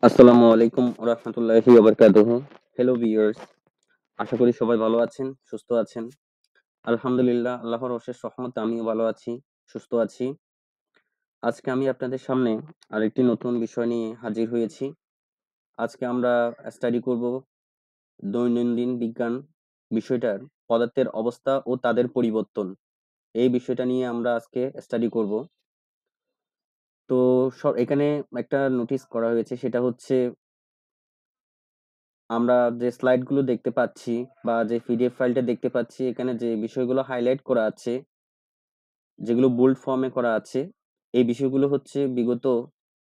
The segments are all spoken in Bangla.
আসসালামু আলাইকুম ওয়া রাহমাতুল্লাহি ওয়া বারাকাতুহু। হ্যালো ভিউয়ার্স, আশা করি সবাই ভালো আছেন, সুস্থ আছেন। আলহামদুলিল্লাহ, আল্লাহর অশেষ রহমতে আমিও ভালো আছি, সুস্থ আছি। আজকে আমি আপনাদের সামনে আরেকটি নতুন বিষয় নিয়ে হাজির হয়েছি। আজকে আমরা স্টাডি করব দৈনন্দিন বিজ্ঞান বিষয়টার পদার্থের অবস্থা ও তাদের পরিবর্তন। এই বিষয়টা নিয়ে আমরা আজকে স্টাডি করব। তো এখানে একটা নোটিস করা হয়েছে, সেটা হচ্ছে আমরা যে স্লাইড গুলো দেখতে পাচ্ছি বা যে পিডিএফ ফাইলটা দেখতে পাচ্ছি, এখানে যে বিষয়গুলো হাইলাইট করা আছে, যেগুলো বোল্ড ফর্মে করা আছে, এই বিষয়গুলো হচ্ছে বিগত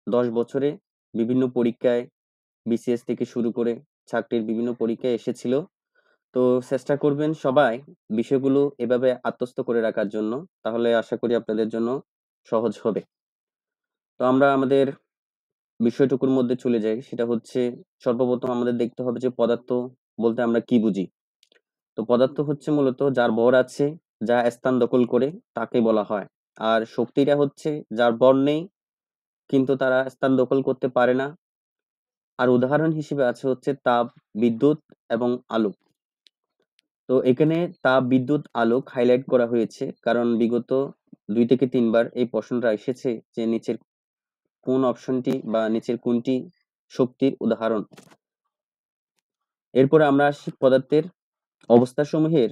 10 বছরে বিভিন্ন পরীক্ষায় বিসিএস থেকে শুরু করে চাকরির বিভিন্ন পরীক্ষায় এসেছিল। তো চেষ্টা করবেন সবাই বিষয়গুলো এভাবে আত্মস্থ করে রাখার জন্য, তাহলে আশা করি আপনাদের জন্য সহজ হবে। তো আমরা আমাদের বিষয়টুকুর মধ্যে চলে যাই, সেটা হচ্ছে সর্বপ্রথম আমাদের দেখতে হবে যে পদার্থ বলতে আমরা কি বুঝি। তো পদার্থ হচ্ছে মূলত যার ভর আছে, যা স্থান দখল করে তাকে বলা হয়। আর শক্তিটা হচ্ছে যার ভর নেই কিন্তু তারা স্থান দখল করতে পারে না। আর উদাহরণ হিসেবে আছে হচ্ছে তাপ, বিদ্যুৎ এবং আলো। তো এখানে তাপ, বিদ্যুৎ, আলোক হাইলাইট করা হয়েছে কারণ বিগত 2 থেকে 3 বার এই প্রশ্নটা এসেছে যে নিচের কোন অপশনটি বা নিচের কোনটি শক্তির উদাহরণ। এরপরে আমরা আসি পদার্থের অবস্থাসমূহের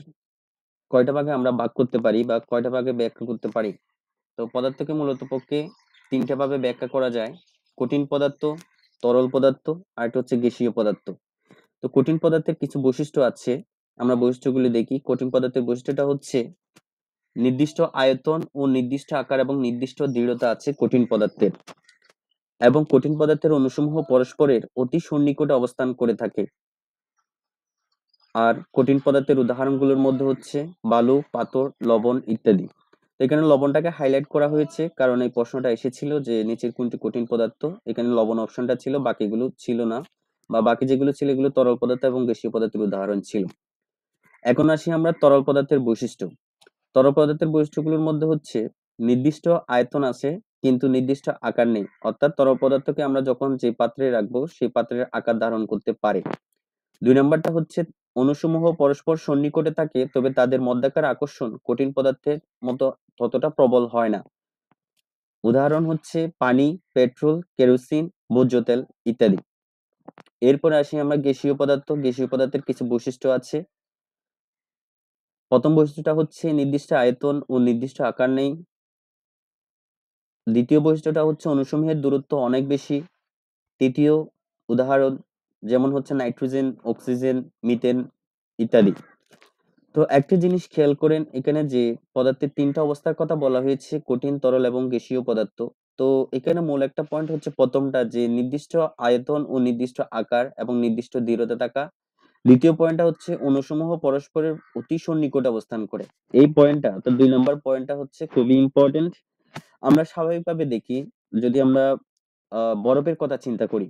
কয়টা ভাগে আমরা ভাগ করতে পারি বা কয়টা ভাগে ব্যাখ্যা করতে পারি। তো পদার্থকে মূলত পক্ষে ৩ টা ভাবে ব্যাখ্যা করা যায়। কঠিন পদার্থ, তরল পদার্থ, আর একটা হচ্ছে গ্যাসীয় পদার্থ। তো কঠিন পদার্থের কিছু বৈশিষ্ট্য আছে। আমরা বৈশিষ্ট্যগুলি দেখি। কঠিন পদার্থের বৈশিষ্ট্যটা হচ্ছে নির্দিষ্ট আয়তন ও নির্দিষ্ট আকার এবং নির্দিষ্ট দৃঢ়তা আছে কঠিন পদার্থের। এবং কঠিন পদার্থের অণুসমূহ পরস্পরের অতি সন্নিকটে অবস্থান করে থাকে। আর কঠিন পদার্থের উদাহরণগুলোর মধ্যে হচ্ছে বালু, পাথর, লবণ ইত্যাদি। এখানে লবণটাকে হাইলাইট করা হয়েছে কারণ এই প্রশ্নটা এসেছিল যে নিচের কোনটি কঠিন পদার্থ। এখানে লবণ অপশনটা ছিল, বাকিগুলো ছিল না, বা বাকি যেগুলো ছিল এগুলো তরল পদার্থ এবং গ্যাসীয় পদার্থের উদাহরণ ছিল। এখন আসি আমরা তরল পদার্থের বৈশিষ্ট্য। তরল পদার্থের বৈশিষ্ট্যগুলোর মধ্যে হচ্ছে নির্দিষ্ট আয়তন আছে কিন্তু নির্দিষ্ট আকার নেই, অর্থাৎ তরল পদার্থকে আমরা যখন যে পাত্রে রাখবো সেই পাত্রের আকার ধারণ করতে পারে। ২ নাম্বারটা হচ্ছে অণুসমূহ পরস্পর সন্নিকটে থাকে, তবে তাদের মধ্যকার আকর্ষণ কঠিন পদার্থের মতো ততটা প্রবল হয় না। উদাহরণ হচ্ছে পানি, পেট্রোল, কেরোসিন, ভোজ্য তেল ইত্যাদি। এরপরে আসি আমরা গ্যাসীয় পদার্থ। গ্যাসীয় পদার্থের কিছু বৈশিষ্ট্য আছে। প্রথম বৈশিষ্ট্যটা হচ্ছে নির্দিষ্ট আয়তন ও নির্দিষ্ট আকার নেই। দ্বিতীয় বৈশিষ্ট্যটা হচ্ছে অণুসমূহের দূরত্ব অনেক বেশি। তৃতীয় উদাহরণ যেমন হচ্ছে নাইট্রোজেন, অক্সিজেন, মিথেন ইত্যাদি। তো একটা জিনিস খেয়াল করেন, এখানে যে পদার্থের ৩ টা অবস্থার কথা বলা হয়েছে, কঠিন, তরল এবং গ্যাসীয় পদার্থ। তো এখানে মূল একটা পয়েন্ট হচ্ছে প্রথমটা, যে নির্দিষ্ট আয়তন ও নির্দিষ্ট আকার এবং নির্দিষ্ট দৃঢ়তা থাকা। দ্বিতীয় পয়েন্টটা হচ্ছে অণুসমূহ পরস্পরের অতি সন্নিকটে অবস্থান করে। এই পয়েন্টটা, তো ২ নম্বর পয়েন্টটা হচ্ছে খুবই ইম্পর্টেন্ট। আমরা স্বাভাবিকভাবে দেখি, যদি আমরা বরফের কথা চিন্তা করি,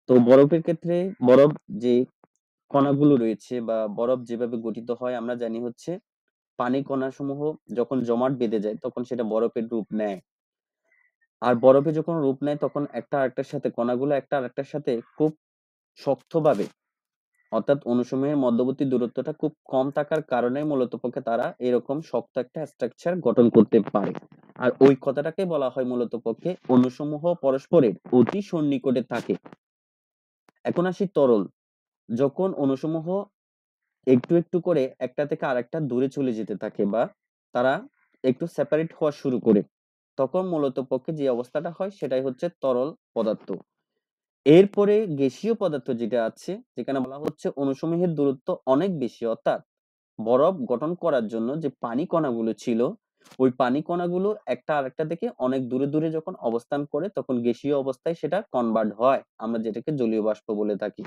তো বরফের ক্ষেত্রে বরফ যে কণাগুলো রয়েছে বা বরফ যেভাবে গঠিত হয় আমরা জানি হচ্ছে পানি কণাসমূহ যখন জমাট বেঁধে যায় তখন সেটা বরফের রূপ নেয়। আর বরফে যখন রূপ নেয় তখন একটা আরেকটার সাথে কণাগুলো একটা আরেকটার সাথে খুব শক্তভাবে, অর্থাৎ অণুসমূহের মধ্যবর্তী দূরত্বটা খুব কম থাকার কারণে মূলত পক্ষে তারা এরকম শক্ত একটা স্ট্রাকচার গঠন করতে পারে। আর ওই কথাটাকে বলা হয় মূলত পক্ষে অণুসমূহ পরস্পরের অতি সন্নিকটে থাকে। এখন আসি তরল। যখন অণুসমূহ একটু একটু করে একটা থেকে আরেকটা দূরে চলে যেতে থাকে বা তারা একটু সেপারেট হওয়া শুরু করে, তখন মূলত পক্ষে যে অবস্থাটা হয় সেটাই হচ্ছে তরল পদার্থ। এরপরে গ্যাসীয় পদার্থ যেটা আছে, যেখানে বলা হচ্ছে অণুসমূহের দূরত্ব অনেক বেশি, অর্থাৎ বরফ গঠন করার জন্য যে পানি কণাগুলো ছিল ওই পানি কণাগুলো একটা আরেকটা থেকে অনেক দূরে দূরে যখন অবস্থান করে তখন গ্যাসীয় অবস্থায় সেটা কনভার্ট হয়, আমরা যেটাকে জলীয় বাষ্প বলে থাকি।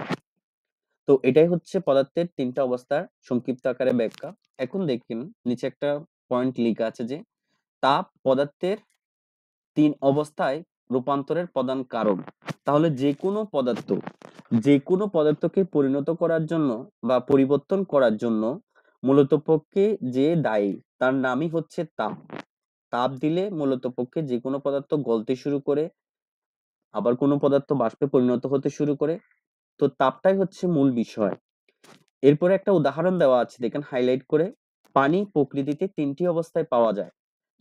তো এটাই হচ্ছে পদার্থের ৩ টা অবস্থার সংক্ষিপ্ত আকারে ব্যাখ্যা। এখন দেখেন নিচে একটা পয়েন্ট লিখা আছে যে তাপ পদার্থের ৩ অবস্থায় রূপান্তরের প্রধান কারণ। তাহলে যেকোনো পদার্থকে পরিণত করার জন্য বা পরিবর্তন করার জন্য মূলত পক্ষে যে দায়ী তার নামই হচ্ছে তাপ। তাপ দিলে মূলত পক্ষে যেকোনো পদার্থ গলতে শুরু করে, আবার কোনো পদার্থ বাষ্পে পরিণত হতে শুরু করে। তো তাপটাই হচ্ছে মূল বিষয়। এরপরে একটা উদাহরণ দেওয়া আছে, দেখেন হাইলাইট করে। পানি প্রকৃতিতে ৩টি অবস্থায় পাওয়া যায়।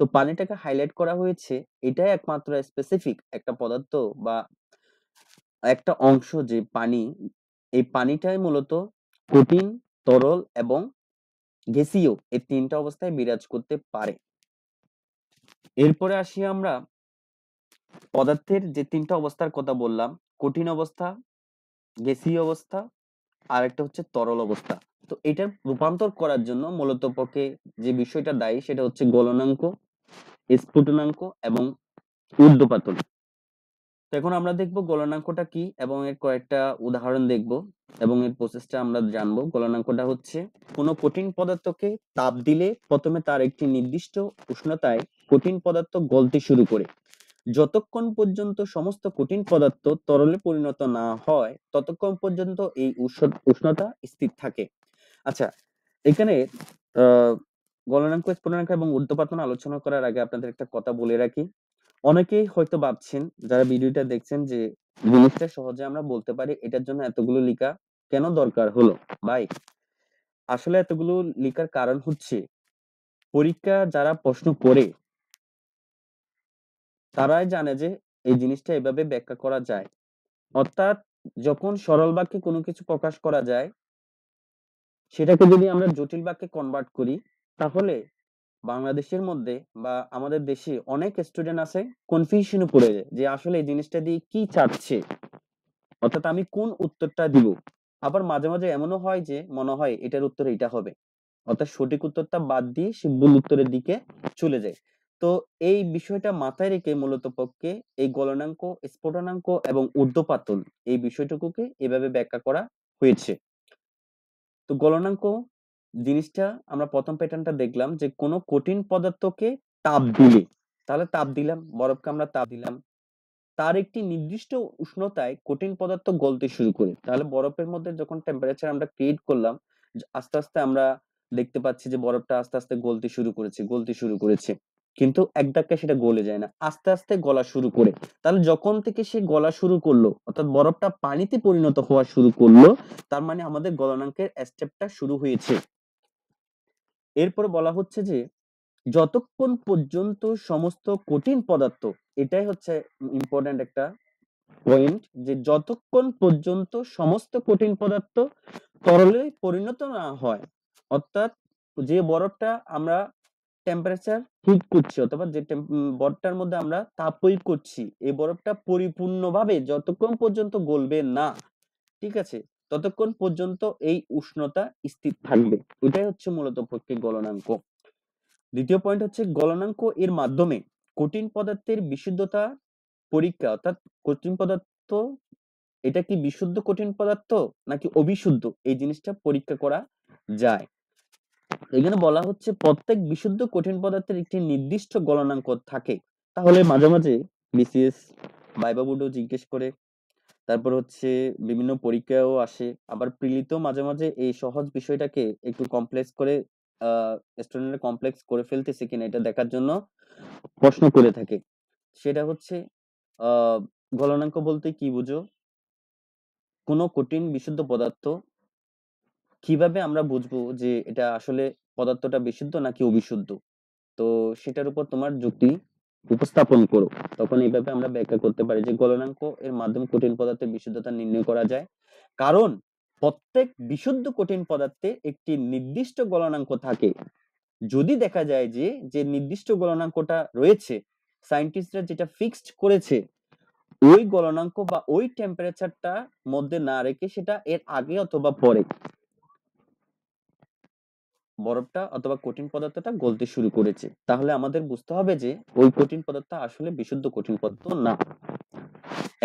তো পানিটাকে হাইলাইট করা হয়েছে, এটাই একমাত্র স্পেসিফিক একটা পদার্থ বা একটা অংশ যে পানি, এই পানিটাই মূলত কঠিন, তরল এবং গ্যাসীয় এই ৩টা অবস্থায় বিরাজ করতে পারে। এরপরে আসি আমরা পদার্থের যে ৩টা অবস্থার কথা বললাম, কঠিন অবস্থা, গ্যাসীয় অবস্থা, আরেকটা হচ্ছে তরল অবস্থা। তো এটার রূপান্তর করার জন্য মূলত পক্ষে যে বিষয়টা দায়ী সেটা হচ্ছে গলনাঙ্ক, স্ফুটনাঙ্ক এবং ঊর্ধ্বপাতন। তো এখন আমরা দেখব গলনাঙ্কটা কি এবং এর কয়েকটা উদাহরণ দেখব এবং এর প্রসেসটা আমরা জানবো। গলনাঙ্কটা হচ্ছে কোনো কঠিন পদার্থকে তাপ দিলে প্রথমে তার একটি নির্দিষ্ট উষ্ণতায় কঠিন পদার্থ গলতে শুরু করে। যতক্ষণ পর্যন্ত সমস্ত কঠিন পদার্থ তরলে পরিণত না হয় ততক্ষণ পর্যন্ত এই উষ্ণতা স্থির থাকে। আচ্ছা, এখানে গলনাঙ্ক, স্ফুটনাঙ্ক এবং ঊর্ধ্বপাতন আলোচনা করার আগে আপনাদের একটা কথা বলে রাখি। অনেকেই হয়তো ভাবছেন যারা ভিডিওটা দেখছেন যে জিনিসটা সহজে আমরা বলতে পারি, এটার জন্য এতগুলো লেখা কেন দরকার হলো? ভাই, আসলে এতগুলো লেখার কারণ হচ্ছে পরীক্ষা যারা প্রশ্ন করে তারাই জানে যে এই জিনিসটা এভাবে ব্যাখ্যা করা যায়। অর্থাৎ যখন সরল বাক্যে কোনো কিছু প্রকাশ করা যায় সেটাকে যদি আমরা জটিল বাক্যে কনভার্ট করি তাহলে বাংলাদেশের মধ্যে বা আমাদের দেশে অনেক স্টুডেন্ট আছে কনফিউশনে পড়ে যায় যে আসলে এই জিনিসটা দিয়ে কি চাচ্ছে, অর্থাৎ আমি কোন উত্তরটা দিব। আবার মাঝে মাঝে এমনও হয় যে মনে হয় এটার উত্তর এটা হবে, অর্থাৎ সঠিক উত্তরটা বাদ দিয়ে সে ভুল উত্তরের দিকে চলে যায়। তো এই বিষয়টা মাথায় রেখে মূলত পক্ষে এই গলনাঙ্ক, স্ফুটনাঙ্ক এবং ঊর্ধ্বপাতন এই বিষয়টুকুকে এভাবে ব্যাখ্যা করা হয়েছে। তো গলনাঙ্ক জিনিসটা আমরা প্রথম প্যাটার্নটা দেখলাম যে কোনো কঠিন পদার্থকে তাপ দিলে, তাহলে তাপ দিলাম, বরফকে আমরা তাপ দিলাম, তার একটি নির্দিষ্ট উষ্ণতায় কঠিন পদার্থ গলতে শুরু করে। তাহলে বরফের মধ্যে যখন টেম্পারেচার আমরা ক্রিয়েট করলাম, আস্তে আস্তে আমরা দেখতে পাচ্ছি যে বরফটা আস্তে আস্তে গলতে শুরু করেছে। কিন্তু এক ধাক্কায় সেটা গলে যায় না, আস্তে আস্তে গলা শুরু করে। তাহলে যখন থেকে সে গলা শুরু করলো, অর্থাৎ বরফটা পানিতে পরিণত হওয়া শুরু করলো, তার মানে আমাদের গলনাঙ্কের স্টেপটা শুরু হয়েছে। এরপর বলা হচ্ছে যে যতক্ষণ পর্যন্ত সমস্ত কঠিন পদার্থ, এটাই হচ্ছে ইম্পর্টেন্ট একটা পয়েন্ট, যে যতক্ষণ পর্যন্ত সমস্ত কঠিন পদার্থ তরলে পরিণত না হয়, অর্থাৎ যে বরফটা আমরা টেম্পারেচার হিট করছি অথবা যে বরফটার মধ্যে আমরা তাপ প্রয়োগ করছি, এই বরফটা পরিপূর্ণভাবে যতক্ষণ পর্যন্ত গলবে না, ঠিক আছে, ততক্ষণ পর্যন্ত এই উষ্ণতা স্থির থাকবে। ওইটাই হচ্ছে মূলত পক্ষে গলনাঙ্ক। দ্বিতীয় পয়েন্ট হচ্ছে গলনাঙ্ক এর মাধ্যমে কঠিন পদার্থের বিশুদ্ধতা পরীক্ষা, অর্থাৎ কঠিন পদার্থ এটা কি বিশুদ্ধ কঠিন পদার্থ নাকি অবিশুদ্ধ এই জিনিসটা পরীক্ষা করা যায়। এখানে বলা হচ্ছে প্রত্যেক বিশুদ্ধ কঠিন পদার্থের একটি নির্দিষ্ট গলনাঙ্ক থাকে। তাহলে মাঝে মাঝে বিসিএস ভাইবা বোর্ডও জিজ্ঞেস করে, তারপর হচ্ছে বিভিন্ন পরীক্ষায়ও আসে, আবার প্রিলিতেও মাঝে মাঝে এই সহজ বিষয়টাকে একটু কমপ্লেক্স করে স্টুডেন্টরা কমপ্লেক্স করে ফেলতেছে কিনা এটা দেখার জন্য প্রশ্ন করে থাকে। সেটা হচ্ছে গলনাঙ্ক বলতে কি বুঝো? কোনো কঠিন বিশুদ্ধ পদার্থ কিভাবে আমরা বুঝবো যে এটা আসলে পদার্থটা বিশুদ্ধ নাকি অবিশুদ্ধ? তো সেটার উপর তোমার যুক্তি উপস্থাপন করো। তখন এইভাবে আমরা ব্যাখ্যা করতে পারি যে গলনাঙ্ক এর মাধ্যমে কঠিন পদার্থের বিশুদ্ধতা নির্ণয় করা যায়। কারণ প্রত্যেক বিশুদ্ধ কঠিন পদার্থে একটি নির্দিষ্ট গলনাঙ্ক থাকে। যদি দেখা যায় যে যে নির্দিষ্ট গলনাঙ্কটা রয়েছে সায়েন্টিস্টরা যেটা ফিক্সড করেছে, ওই গলনাঙ্ক বা ওই টেম্পারেচারটা মধ্যে না রেখে সেটা এর আগে অথবা পরে বরফটা অথবা কঠিন পদার্থটা গলতে শুরু করেছে, তাহলে আমাদের বুঝতে হবে যে ওই কঠিন পদার্থ আসলে বিশুদ্ধ কঠিন পদার্থ না।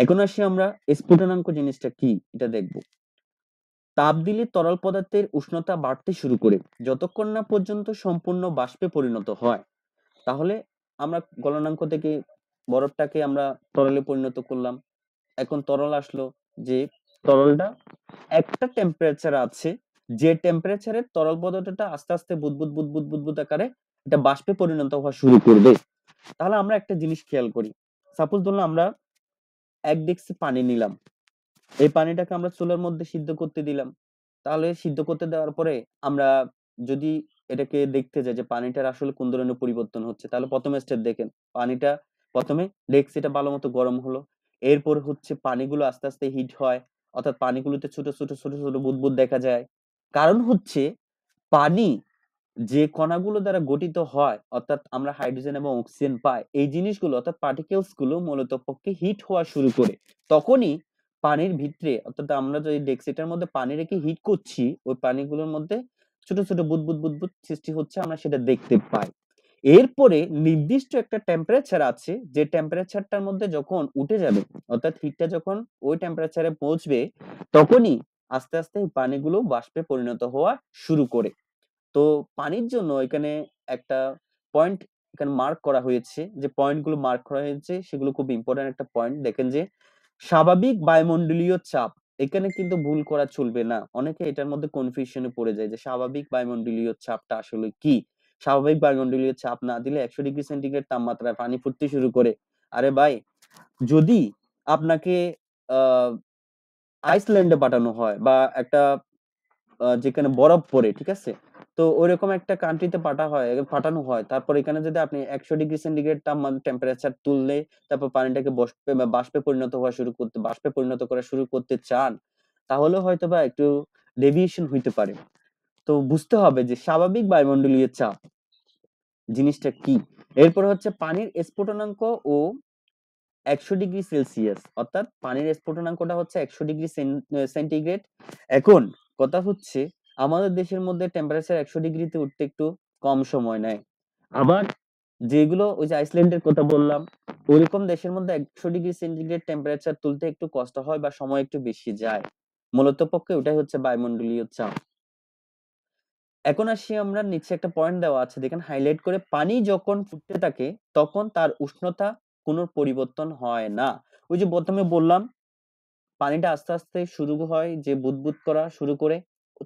এখন আসি আমরা স্ফুটনাঙ্ক জিনিসটা কি এটা দেখব। তাপ দিলে তরল পদার্থের উষ্ণতা বাড়তে শুরু করে যতক্ষণ না পর্যন্ত সম্পূর্ণ বাষ্পে পরিণত হয়। তাহলে আমরা গলনাঙ্ক থেকে বরফটাকে আমরা তরলে পরিণত করলাম, এখন তরল আসলো, যে তরলটা একটা টেম্পারেচার আছে, যে টেম্পারেচারে তরল পদার্থটা আস্তে আস্তে বুদবুদ বুদবুদ বুদবুদ আকারে এটা বাষ্পে পরিণত হওয়া শুরু করবে। তাহলে আমরা একটা জিনিস খেয়াল করি, সাপোজ ধরলাম আমরা 1 ডেক্সি পানি নিলাম। এই পানিটাকে আমরা চুলার মধ্যে সিদ্ধ করতে দিলাম। তাহলে সিদ্ধ করতে দেওয়ার পরে আমরা যদি এটাকে দেখতে যাই যে পানিটার আসলে কোন ধরনের পরিবর্তন হচ্ছে, তাহলে ১ম স্টেপ দেখেন। পানিটা ১ম এ ডেক্সিটা ভালোমতো গরম হলো। এরপর হচ্ছে পানিগুলো আস্তে, আস্তে হিট হয়। অর্থাৎ পানিগুলোতে ছোট, ছোট বুদবুদ দেখা যায়। কারণ হচ্ছে পানি যে কণাগুলো দ্বারা গঠিত হয়, অর্থাৎ আমরা হাইড্রোজেন এবং অক্সিজেন পাই, এই জিনিসগুলো অর্থাৎ পার্টিকেলস গুলো মূলত পক্ষে হিট হওয়া শুরু করে। তখনই পানির ভিতরে অর্থাৎ আমরা যে ডেক্সিটার মধ্যে পানি রেখে হিট করছি, ওই পানিগুলোর মধ্যে ছোট, ছোট বুদবুদ সৃষ্টি হচ্ছে আমরা সেটা দেখতে পাই। এরপরে নির্দিষ্ট একটা টেম্পারেচার আছে, যে টেম্পারেচারটার মধ্যে যখন উঠে যাবে, অর্থাৎ হিটটা যখন ওই টেম্পারেচারে পৌঁছবে, তখনই আস্তে, আস্তে এই পানিগুলো বাষ্পে পরিণত হওয়া শুরু করে। তো পানির জন্য এখানে একটা পয়েন্ট এখানে মার্ক করা হয়েছে। যে পয়েন্ট গুলো মার্ক করা হয়েছে সেগুলো খুব ইম্পোর্টেন্ট একটা পয়েন্ট। দেখেন যে স্বাভাবিক বায়ুমণ্ডলীয় চাপ, এখানে কিন্তু ভুল করা চলবে না। অনেকে এটার মধ্যে কনফিউশন এ পড়ে যায় যে স্বাভাবিক বায়ুমণ্ডলীয় চাপটা আসলে কি? স্বাভাবিক বায়ুমণ্ডলীয় চাপ না দিলে ১০০ ডিগ্রি সেন্টিগ্রেড তাপমাত্রায় পানি ফুটতে শুরু করে। আরে ভাই, যদি আপনাকে আ আইসল্যান্ডে পাঠানো হয় বা একটা যেখানে বরফ পড়ে, ঠিক আছে? তো ঐরকম একটা কান্ট্রিতে পাঠানো হয়। তারপর এখানে যদি আপনি ১০০ ডিগ্রি সেন্টিগ্রেড টেম্পারেচার তুললে তারপর পানিটাকে বাষ্পে পরিণত বাষ্পে পরিণত করা শুরু করতে চান, তাহলে হয়তোবা একটু ডেভিয়েশন হইতে পারে। তো বুঝতে হবে যে স্বাভাবিক বায়ুমণ্ডলীয় চাপ জিনিসটা কি? এরপরে হচ্ছে পানির স্ফুটনাঙ্ক ও ১০০ ডিগ্রি সেলসিয়াস, অর্থাৎ পানির স্ফুটনাঙ্কটা হচ্ছে ১০০ ডিগ্রি সেন্টিগ্রেড। এখন কথা হচ্ছে আমাদের দেশের মধ্যে টেম্পারেচার ১০০ ডিগ্রিতে উঠতে একটু কম সময় নেয়। আবার যেগুলো ওই যে আইসল্যান্ডের কথা বললাম, ওইরকম দেশের মধ্যে ১০০ ডিগ্রি সেন্টিগ্রেড টেম্পারেচার তুলতে একটু কষ্ট হয় বা সময় একটু বেশি যায়। মূলত পক্ষে ওটাই হচ্ছে বায়ুমণ্ডলীয় চাপ। এখন আসি আমরা, নিচে একটা পয়েন্ট দেওয়া আছে দেখেন হাইলাইট করে, পানি যখন ফুটতে থাকে তখন তার উষ্ণতা কোনো পরিবর্তন হয় না। ওই যে ১ম এ বললাম পানিটা আস্তে, আস্তে শুরু হয় যে বুদবুদ করা শুরু করে।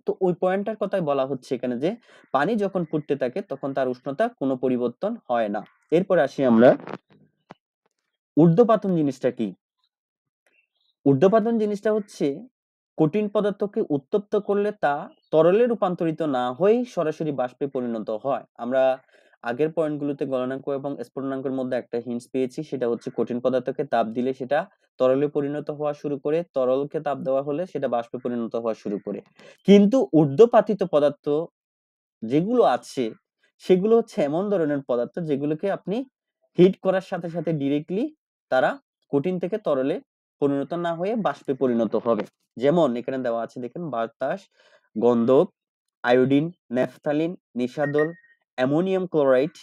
তো ওই পয়েন্টটার কথাই বলা হচ্ছে এখানে যে পানি যখন ফুটতে থাকে তখন তার উষ্ণতা কোনো পরিবর্তন হয় না। এরপরে আসি আমরা, ঊর্ধ্বপাতন জিনিসটা কি? ঊর্ধ্বপাতন জিনিসটা হচ্ছে কঠিন পদার্থকে উত্তপ্ত করলে তা তরলে রূপান্তরিত না হয়েই সরাসরি বাষ্পে পরিণত হয়। আমরা আগের পয়েন্টগুলোতে গলনাঙ্ক এবং স্ফুটনাঙ্কের মধ্যে একটা হিন্টস পেয়েছি, সেটা হচ্ছে কঠিন পদার্থকে তাপ দিলে সেটা তরলে পরিণত হওয়া শুরু করে, তরলকে তাপ দেওয়া হলে সেটা বাষ্পে পরিণত হওয়া শুরু করে। কিন্তু ঊর্ধ্বপাতিত পদার্থ যেগুলো আছে সেগুলো হচ্ছে এমন ধরনের পদার্থ যেগুলোকে আপনি হিট করার সাথে, সাথে ডিরেক্টলি তারা কঠিন থেকে তরলে পরিণত না হয়ে বাষ্পে পরিণত হবে। যেমন এখানে দেওয়া আছে দেখেন বাতাস, গন্ধক, আয়োডিন, ন্যাফথালিন, নিশাদল, অ্যামোনিয়াম ক্লোরাইড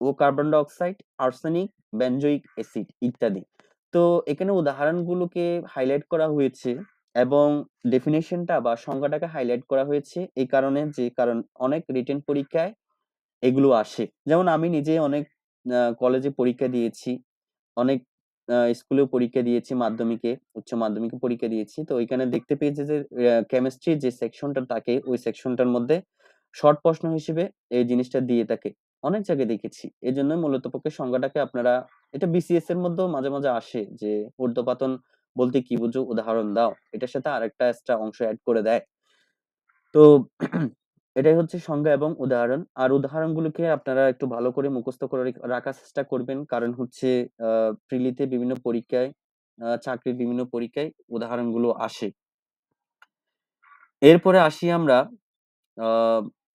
ও carbon die oxide, arsenic, benzoic acid ইত্যাদি। তো এখানে উদাহরণগুলোকে হাইলাইট করা হয়েছে এবং ডেফিনিশনটা বা সংজ্ঞাটাকে হাইলাইট করা হয়েছে এই কারণে, যে কারণ অনেক রিটেন পরীক্ষায় এগুলো আসে। যেমন আমি নিজে অনেক কলেজে পরীক্ষা দিয়েছি। অনেক স্কুলেও পরীক্ষা দিয়েছি, মাধ্যমিকে, উচ্চ মাধ্যমিকে পরীক্ষা দিয়েছি। তো ওইখানে দেখতে পেয়েছি যে কেমিস্ট্রির যে সেকশনটা থাকে ওই সেকশনটার মধ্যে শর্ট প্রশ্ন হিসেবে এই জিনিসটা দিয়ে থাকে। অনেক জায়গায় দেখেছি। এজন্যই মূলত পক্ষে সংজ্ঞাটাকে আপনারা, এটা বিসিএস এর মধ্যেও মাঝে, মাঝে আসে যে ঊর্ধ্বপাতন বলতে কি বুঝো? উদাহরণ দাও। এটার সাথে আরেকটা এক্সট্রা অংশ এড করে দেয়। তো এটাই হচ্ছে সংজ্ঞা এবং উদাহরণ। আর উদাহরণগুলোকে আপনারা একটু ভালো করে মুখস্থ করে রাখার চেষ্টা করবেন। কারণ হচ্ছে আ প্রিলিতে বিভিন্ন পরীক্ষায়, চাকরির বিভিন্ন পরীক্ষায় উদাহরণগুলো আসে। এরপরে আসি আমরা, আ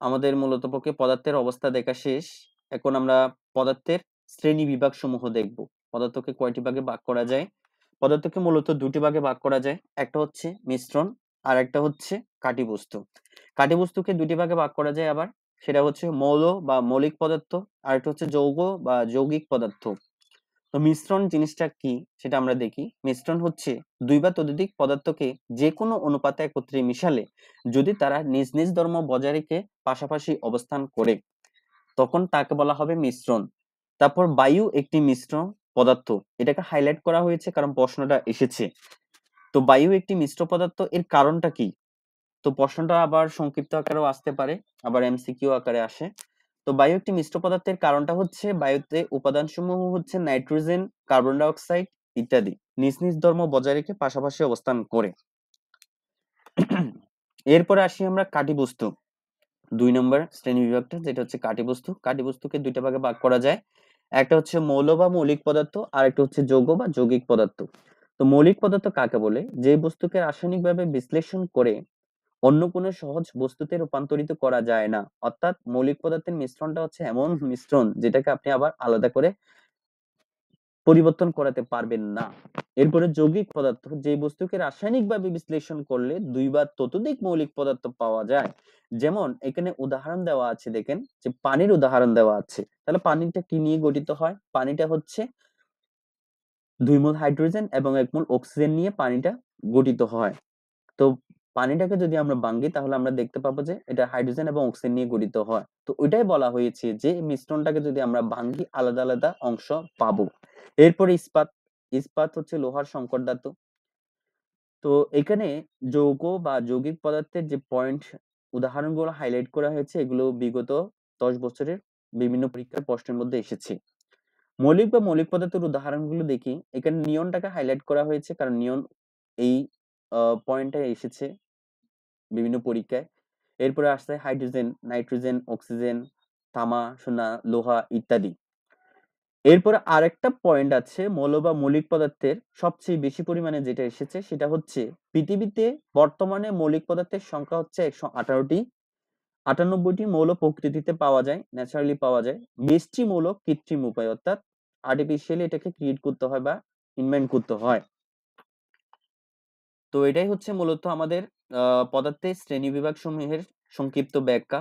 আমাদের মূলত পক্ষে পদার্থের অবস্থা দেখা শেষ। এখন আমরা পদার্থের শ্রেণী বিভাগসমূহ দেখব। পদার্থকে কয়টি ভাগে ভাগ করা যায়? পদার্থকে মূলত ২ টি ভাগে ভাগ করা যায়। একটা হচ্ছে মিশ্রণ, আরেকটা হচ্ছে কাঠি বস্তু। কাঠি বস্তুকে ২ টি ভাগে ভাগ করা যায় আবার। সেটা হচ্ছে মৌল বা মৌলিক পদার্থ, আরেকটা হচ্ছে যৌগ বা যৌগিক পদার্থ। তো মিশ্রণ জিনিসটা কি সেটা আমরা দেখি। মিশ্রণ হচ্ছে ২ বা ততোধিক পদার্থকে যেকোনো অনুপাতে একত্রে মিশালে যদি তারা নিজ, নিজ ধর্ম বজায় রেখে পাশাপাশি অবস্থান করে তখন তাকে বলা হবে মিশ্রণ। তারপর বায়ু একটি মিশ্র পদার্থ। এটাকে হাইলাইট করা হয়েছে কারণ প্রশ্নটা এসেছে। তো বায়ু একটি মিশ্র পদার্থ, এর কারণটা কি? তো প্রশ্নটা আবার সংক্ষিপ্ত আকারেও আসতে পারে, আবার এমসিকিউ আকারে আসে। তো বায়ু একটি মিশ্র পদার্থের কারণটা হচ্ছে বায়ুতে উপাদানসমূহ হচ্ছে নাইট্রোজেন, কার্বন ডাই অক্সাইড, ইত্যাদি নিজ নিজ ধর্ম বজায় রেখে পাশাপাশি অবস্থান করে। এরপরে আসি আমরা কাটি বস্তু 2 নম্বর শ্রেণী বিভাগটা, যেটা হচ্ছে কাটি বস্তু। কাটি বস্তুকে দুইটা ভাগে ভাগ করা যায়। একটা হচ্ছে মৌল বা মৌলিক পদার্থ, আর একটা হচ্ছে যৌগ বা যৌগিক পদার্থ। তো মৌলিক পদার্থ কাকে বলে? যে বস্তুকে রাসায়নিকভাবে বিশ্লেষণ করে অন্য কোনো সহজ বস্তুতে রূপান্তরিত করা যায় না। অর্থাৎ মৌলিক পদার্থের মিশ্রণটা হচ্ছে এমন মিশ্রণ যেটাকে আপনি আবার আলাদা করে পরিবর্তন করাতে পারবেন না। এরপরে যৌগিক পদার্থ, যে বস্তুকে রাসায়নিকভাবে বিশ্লেষণ করলে 2 বা ততোধিক মৌলিক পদার্থ পাওয়া যায়। যেমন এখানে উদাহরণ দেওয়া আছে, দেখেন যে পানির উদাহরণ দেওয়া আছে। তাহলে পানিটা কি নিয়ে গঠিত হয়? পানিটা হচ্ছে 2 মোল হাইড্রোজেন এবং 1 মোল অক্সিজেন নিয়ে পানিটা গঠিত হয়। তো পানিটাকে যদি আমরা ভাঙি তাহলে আমরা দেখতে পাবো যে এটা হাইড্রোজেন এবং অক্সিজেন নিয়ে গঠিত হয়। তো ওইটাই বলা হয়েছে যে মিশ্রণটাকে যদি আমরা ভাঙি আলাদা আলাদা অংশ পাবো। এরপরে ইস্পাত। ইস্পাত হচ্ছে লোহার সংকর ধাতু। তো এখানে যৌগ বা যৌগিক পদার্থের যে পয়েন্ট উদাহরণগুলো হাইলাইট করা হয়েছে, এগুলো বিগত 10 বছরের বিভিন্ন পরীক্ষার প্রশ্নের মধ্যে এসেছে। মৌলিক বা মৌলিক পদার্থের উদাহরণগুলো দেখি। এখানে নিয়নটাকে হাইলাইট করা হয়েছে কারণ নিয়ন এই পয়েন্টে এসেছে বিভিন্ন পরীক্ষায়। এরপরে আসছে হাইড্রোজেন, নাইট্রোজেন, অক্সিজেন, তামা, সোনা, লোহা ইত্যাদি। এরপরে আরেকটা পয়েন্ট আছে, মৌল বা মৌলিক পদার্থের সবচেয়ে বেশি পরিমাণে যেটা এসেছে সেটা হচ্ছে পৃথিবীতে বর্তমানে মৌলিক পদার্থের সংখ্যা হচ্ছে 118টি। 98টি মৌল প্রকৃতিতে পাওয়া যায়, ন্যাচারালি পাওয়া যায়। 20টি মৌল কৃত্রিম উপায়, অর্থাৎ আর্টিফিশিয়ালি এটাকে ক্রিয়েট করতে হয় বা ইনভেন্ট করতে হয়। তো এটাই হচ্ছে মূলত আমাদের পদার্থের শ্রেণীবিভাগ সমূহের সংক্ষিপ্ত ব্যাখ্যা।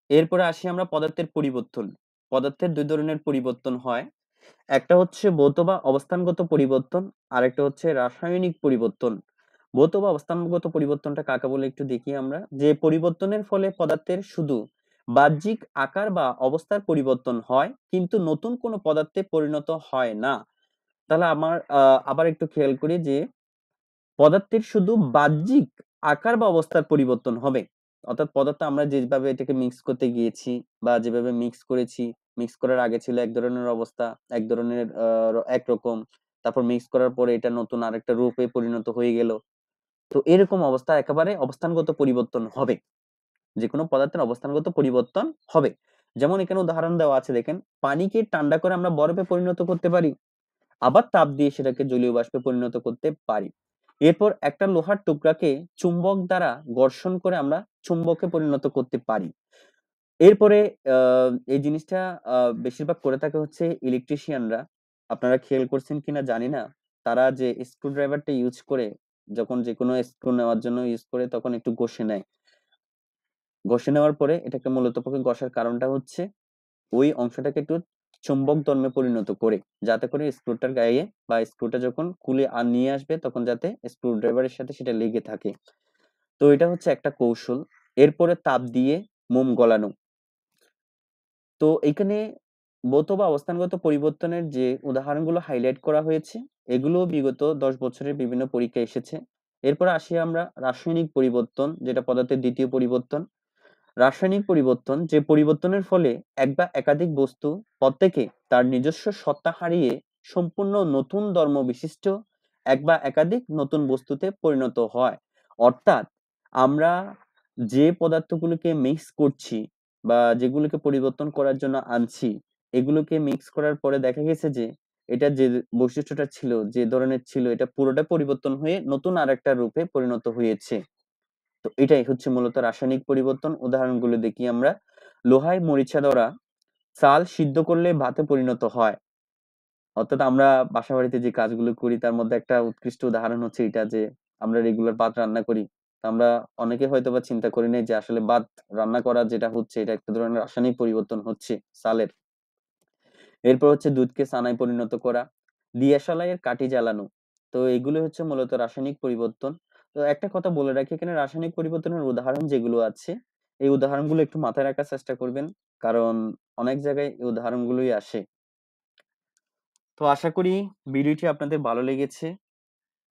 এরপরে আসি আমরা পদার্থের পরিবর্তন। পদার্থের 2 ধরনের পরিবর্তন হয়। একটা হচ্ছে ভৌত বা অবস্থানগত পরিবর্তন, আরেকটা হচ্ছে রাসায়নিক পরিবর্তন। ভৌত বা অবস্থানগত পরিবর্তনটা কাকে বলে একটু দেখি আমরা। যে পরিবর্তনের ফলে পদার্থের শুধু বাহ্যিক আকার বা অবস্থার পরিবর্তন হয়, কিন্তু নতুন কোনো পদার্থে পরিণত হয় না। তাহলে আবার একটু খেয়াল করি যে পদার্থের শুধু বাহ্যিক আকার বা অবস্থার পরিবর্তন হবে। অর্থাৎ পদার্থ আমরা যেভাবে এটাকে মিক্স করতে গিয়েছি বা যেভাবে মিক্স করেছি, মিক্স করার আগে ছিল এক ধরনের অবস্থা, এক ধরনের একরকম। তারপর মিক্স করার পরে এটা নতুন আরেকটা রূপে পরিণত হয়ে গেল। তো এরকম অবস্থা একেবারে অবস্থানগত পরিবর্তন হবে। যেকোনো পদার্থের অবস্থানগত পরিবর্তন হবে। যেমন এখানে উদাহরণ দেওয়া আছে, দেখেন পানিকে ঠান্ডা করে আমরা বরফে পরিণত করতে পারি। আবার তাপ দিয়ে সেটাকে জলীয় বাষ্পে পরিণত করতে পারি। এরপর একটা লোহার টুকরাকে চুম্বক দ্বারা ঘর্ষণ করে আমরা চুম্বকে পরিণত করতে পারি। এরপরে এই জিনিসটা বেশিরভাগ করে থাকে হচ্ছে ইলেকট্রিশিয়ানরা। আপনারা খেয়াল করছেন কিনা জানি না। তারা যে স্ক্রু ড্রাইভারটা ইউজ করে, যখন যেকোনো স্ক্রু নেওয়ার জন্য ইউজ করে তখন একটু ঘষে নেয়। ঘষে নেওয়ার পরে এটাকে মূলত পক্ষে ঘষার কারণটা হচ্ছে ওই অংশটাকে একটু চুম্বক ধর্মে পরিণত করে, যাতে করে স্ক্রুটার গায়ে বা স্ক্রুটা যখন খুলে নিয়ে আসবে তখন যাতে স্ক্রু ড্রাইভারের সাথে সেটা লেগে থাকে। তো এটা হচ্ছে একটা কৌশল। এরপরে তাপ দিয়ে মোম গলানো। তো এখানে ভৌত বা অবস্থানগত পরিবর্তনের যে উদাহরণগুলো হাইলাইট করা হয়েছে, এগুলো বিগত 10 বছরের বিভিন্ন পরীক্ষায় এসেছে। এরপর আসি আমরা রাসায়নিক পরিবর্তন, যেটা পদার্থের দ্বিতীয় পরিবর্তন। রাসায়নিক পরিবর্তন, যে পরিবর্তনের ফলে এক বা একাধিক বস্তু প্রত্যেকে তার নিজস্ব সত্তা হারিয়ে সম্পূর্ণ নতুন ধর্ম বিশিষ্ট এক বা একাধিক নতুন বস্তুতে পরিণত হয়। অর্থাৎ আমরা যে পদার্থগুলোকে মিক্স করছি বা যেগুলোকে পরিবর্তন করার জন্য আনছি, এগুলোকে মিক্স করার পরে দেখা গেছে যে এটা যে বৈশিষ্ট্যটা ছিল, যে ধরনের ছিল, এটা পুরোটা পরিবর্তন হয়ে নতুন আরেকটা রূপে পরিণত হয়েছে। তো এটাই হচ্ছে মূলত রাসায়নিক পরিবর্তন। উদাহরণগুলো দেখি আমরা। লোহায় মরিচা ধরা চাল সিদ্ধ করলে ভাতে পরিণত হয়। অর্থাৎ আমরা বাসাবাড়িতে যে কাজগুলো করি তার মধ্যে একটা উৎকৃষ্ট উদাহরণ হচ্ছে এটা, যে আমরা রেগুলার ভাত রান্না করি। তো আমরা অনেকে হয়তোবা চিন্তা করি নাই যে আসলে ভাত রান্না করা যেটা হচ্ছে এটা একটা ধরনের রাসায়নিক পরিবর্তন হচ্ছে চালের। এরপর হচ্ছে দুধকে ছানায় পরিণত করা, দিয়াশালাইয়ের কাঠি জ্বালানো। তো এগুলো হচ্ছে মূলত রাসায়নিক পরিবর্তন। তো একটা কথা বলে রাখি, এখানে রাসায়নিক পরিবর্তনের উদাহরণ যেগুলো আছে, এই উদাহরণগুলো একটু মাথায় রাখার চেষ্টা করবেন। কারণ অনেক জায়গায় এই উদাহরণগুলোই আসে। তো আশা করি ভিডিওটি আপনাদের ভালো লেগেছে।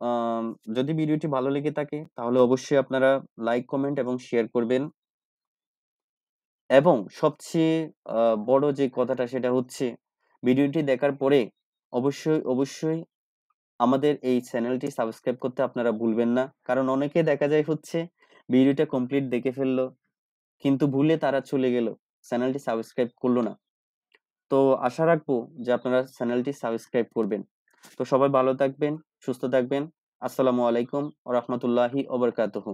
আম যদি ভিডিওটি ভালো লেগে থাকে তাহলে অবশ্যই আপনারা লাইক, কমেন্ট এবং শেয়ার করবেন। এবং সবচেয়ে আ বড় যে কথাটা সেটা হচ্ছে ভিডিওটি দেখার পরে অবশ্যই আমাদের এই চ্যানেলটি সাবস্ক্রাইব করতে আপনারা ভুলবেন না। কারণ অনেকে দেখা যায় হচ্ছে ভিডিওটা কমপ্লিট দেখে ফেললো, কিন্তু ভুলে তারা চলে গেল। চ্যানেলটি সাবস্ক্রাইব করল না। তো আশা রাখবো যে আপনারা চ্যানেলটি সাবস্ক্রাইব করবেন। তো সবাই ভালো থাকবেন, সুস্থ থাকবেন। আসসালামু আলাইকুম ওয়া রাহমাতুল্লাহি ওয়া বারাকাতুহু।